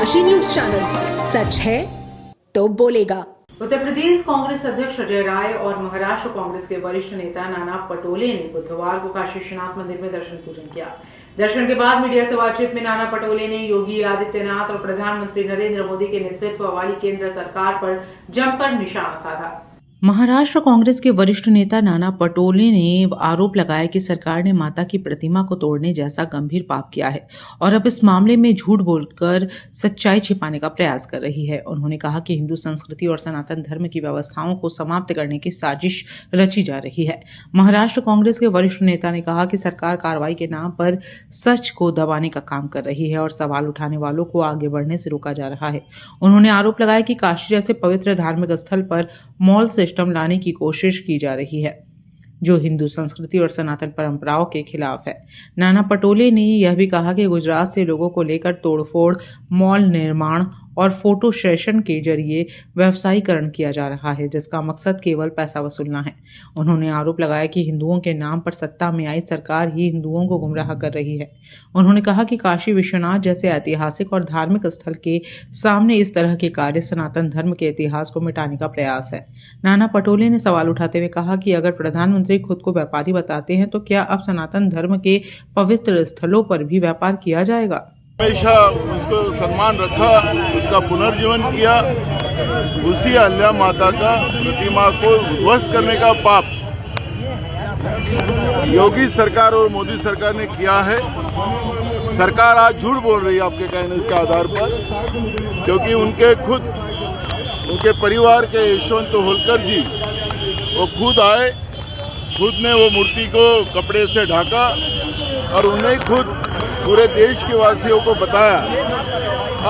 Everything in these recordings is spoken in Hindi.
काशी न्यूज चैनल, सच है तो बोलेगा। उत्तर प्रदेश कांग्रेस अध्यक्ष अजय राय और महाराष्ट्र कांग्रेस के वरिष्ठ नेता नाना पटोले ने बुधवार को काशी विश्वनाथ मंदिर में दर्शन पूजन किया। दर्शन के बाद मीडिया से बातचीत में नाना पटोले ने योगी आदित्यनाथ और प्रधानमंत्री नरेंद्र मोदी के नेतृत्व वाली केंद्र सरकार पर जमकर निशाना साधा। महाराष्ट्र कांग्रेस के वरिष्ठ नेता नाना पटोले ने आरोप लगाया कि सरकार ने माता की प्रतिमा को तोड़ने जैसा गंभीर पाप किया है और अब इस मामले में झूठ बोलकर सच्चाई छिपाने का प्रयास कर रही है। उन्होंने कहा कि हिंदू संस्कृति और सनातन धर्म की व्यवस्थाओं को समाप्त करने की साजिश रची जा रही है। महाराष्ट्र कांग्रेस के वरिष्ठ नेता ने कहा कि सरकार कार्रवाई के नाम पर सच को दबाने का काम कर रही है और सवाल उठाने वालों को आगे बढ़ने से रोका जा रहा है। उन्होंने आरोप लगाया कि काशी जैसे पवित्र धार्मिक स्थल पर मॉल सिस्टम लाने की कोशिश की जा रही है जो हिंदू संस्कृति और सनातन परंपराओं के खिलाफ है। नाना पटोले ने यह भी कहा कि गुजरात से लोगों को लेकर तोड़फोड़, मॉल निर्माण और फोटो सेशन के जरिए व्यवसायीकरण किया जा रहा है जिसका मकसद केवल पैसा वसूलना है। उन्होंने आरोप लगाया कि हिंदुओं के नाम पर सत्ता में आई सरकार ही हिंदुओं को गुमराह कर रही है। उन्होंने कहा कि काशी विश्वनाथ जैसे ऐतिहासिक और धार्मिक स्थल के सामने इस तरह के कार्य सनातन धर्म के इतिहास को मिटाने का प्रयास है। नाना पटोले ने सवाल उठाते हुए कहा कि अगर प्रधानमंत्री खुद को व्यापारी बताते हैं तो क्या अब सनातन धर्म के पवित्र स्थलों पर भी व्यापार किया जाएगा? हमेशा उसको सम्मान रखा, उसका पुनर्जीवन किया। उसी अल्लाह माता का प्रतिमा को ध्वस्त करने का पाप योगी सरकार और मोदी सरकार ने किया है। सरकार आज झूठ बोल रही है आपके कहने के आधार पर, क्योंकि उनके परिवार के यशवंत होलकर जी वो खुद आए, खुद ने वो मूर्ति को कपड़े से ढाका और उन्हें खुद पूरे देश के वासियों को बताया।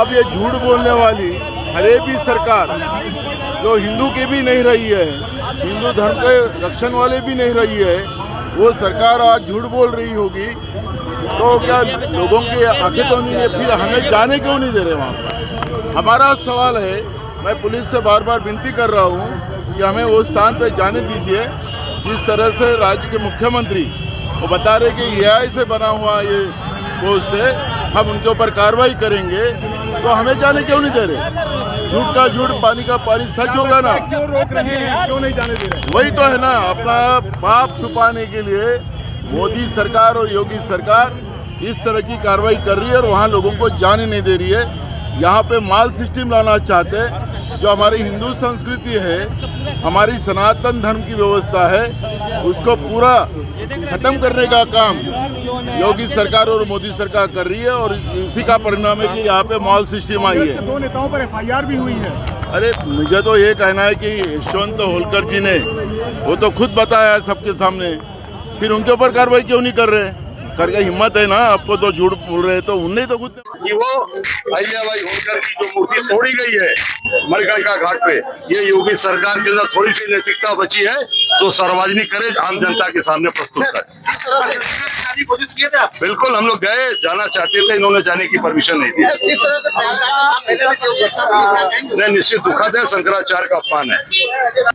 अब ये झूठ बोलने वाली हरेबी सरकार जो हिंदू की भी नहीं रही है, हिंदू धर्म के रक्षण वाले भी नहीं रही है, वो सरकार आज झूठ बोल रही होगी तो क्या लोगों की आंखें तो नहीं है? फिर हमें जाने क्यों नहीं दे रहे वहाँ पर? हमारा सवाल है, मैं पुलिस से बार बार विनती कर रहा हूँ कि हमें वो स्थान पे जाने दीजिए जिस तरह से राज्य के मुख्यमंत्री वो बता रहे कि एआई से बना हुआ ये पोस्ट है, हम उनके ऊपर कार्रवाई करेंगे, तो हमें जाने क्यों नहीं दे रहे? झूठ का झूठ, पानी का पानी सच होगा ना? क्यों रोक रहे हैं, क्यों नहीं जाने दे रहे? वही तो है ना, अपना पाप छुपाने के लिए मोदी सरकार और योगी सरकार इस तरह की कार्रवाई कर रही है और वहाँ लोगों को जाने नहीं दे रही है। यहाँ पे माल सिस्टम लाना चाहते हैं, जो हमारी हिंदू संस्कृति है, हमारी सनातन धर्म की व्यवस्था है, उसको पूरा खत्म करने का काम योगी सरकार और मोदी सरकार कर रही है और इसी का परिणाम है कि यहाँ पे मॉल सिस्टम आई है। दो नेताओं पर एफआईआर भी हुई है। अरे मुझे तो ये कहना है कि यशवंत होलकर जी ने वो तो खुद बताया है सबके सामने, फिर उनके ऊपर कार्रवाई क्यों नहीं कर रहे? करके हिम्मत है ना, आपको तो झूठ बोल रहे तो उन्हें तो खुद कि वो अहिल्याबाई होलकर की जो मूर्ति तोड़ी गई है मणिकर्णिका घाट पे, ये योगी सरकार के अंदर थोड़ी सी नैतिकता बची है तो सार्वजनिक करे, आम जनता के सामने प्रस्तुत करे। कोशिश किए थे? बिल्कुल, हम लोग गए, जाना चाहते थे, इन्होंने जाने की परमिशन नहीं दी। नहीं, निश्चित दुखद है, शंकराचार्य का अपमान है।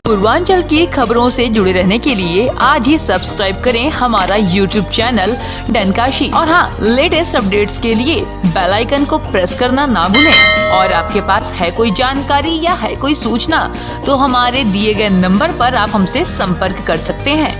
पूर्वांचल की खबरों से जुड़े रहने के लिए आज ही सब्सक्राइब करें हमारा YouTube चैनल डन काशी और हाँ, लेटेस्ट अपडेट्स के लिए बेल आइकन को प्रेस करना ना भूलें। और आपके पास है कोई जानकारी या है कोई सूचना तो हमारे दिए गए नंबर पर आप हमसे संपर्क कर सकते हैं।